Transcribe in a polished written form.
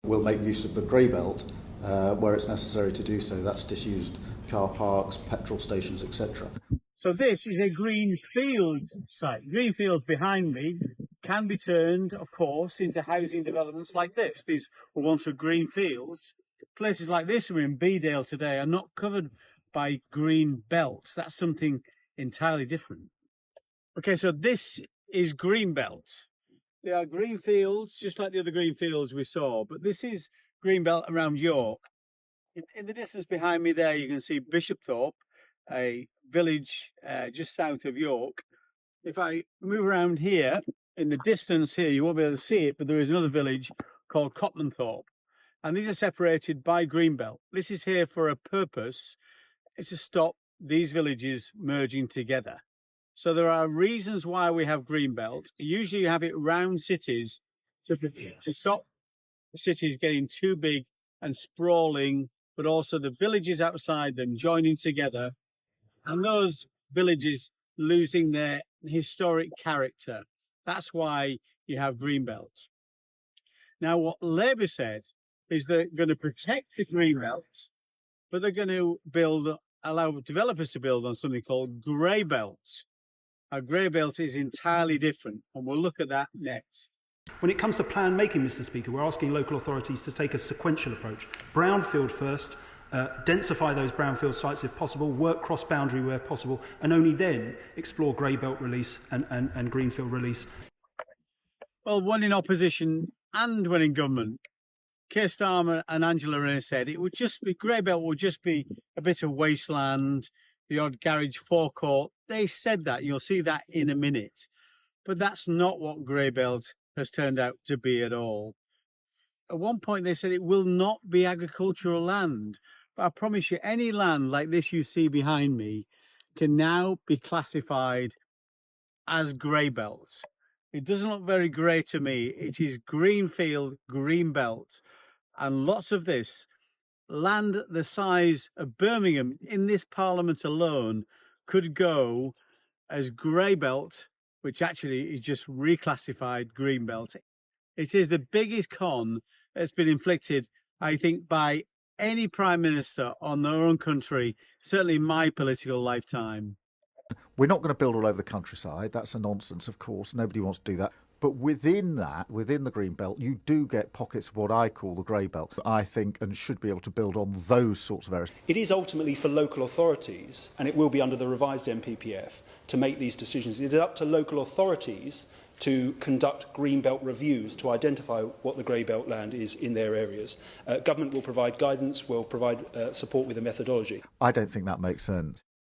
We'll make use of the grey belt where it's necessary to do so. That's disused car parks, petrol stations, etc. So this is a green fields site. Green fields behind me can be turned, of course, into housing developments like this. These were once green fields. Places like this, we're in Bedale today, are not covered by green belts. That's something entirely different. Okay, so this is green belt. They are green fields, just like the other green fields we saw, but this is green belt around York. In the distance behind me there, you can see Bishopthorpe, a village just south of York. If I move around here, in the distance here, you won't be able to see it, but there is another village called Copmanthorpe. And these are separated by Greenbelt. This is here for a purpose. It's to stop these villages merging together. So there are reasons why we have Greenbelt. Usually you have it round cities to stop cities getting too big and sprawling, but also the villages outside them joining together and those villages losing their historic character. That's why you have Greenbelt. Now, what Labour said is they're going to protect the Greenbelt, but they're going to allow developers to build on something called Grey Belt. A grey belt is entirely different, and we'll look at that next. When it comes to plan making, Mr. Speaker, we're asking local authorities to take a sequential approach. Brownfield first, densify those brownfield sites if possible, work cross-boundary where possible, and only then explore grey belt release and greenfield release. Well, when in opposition and when in government, Keir Starmer and Angela Rayner said it would just be, grey belt would just be a bit of wasteland, the odd garage forecourt. They said that. You'll see that in a minute. But that's not what grey belt has turned out to be at all. At one point, they said it will not be agricultural land. But I promise you, any land like this you see behind me can now be classified as grey belt. It doesn't look very grey to me. It is greenfield, green belt. And lots of this land the size of Birmingham in this parliament alone could go as grey belt, which actually is just reclassified green belt. It is the biggest con that's been inflicted, I think, by any prime minister on their own country, certainly in my political lifetime. We're not going to build all over the countryside. That's a nonsense, of course. Nobody wants to do that. But within that, within the green belt, you do get pockets of what I call the grey belt, I think, and should be able to build on those sorts of areas. It is ultimately for local authorities, and it will be under the revised NPPF, to make these decisions. It is up to local authorities to conduct green belt reviews to identify what the grey belt land is in their areas. Government will provide guidance, will provide support with a methodology. I don't think that makes sense.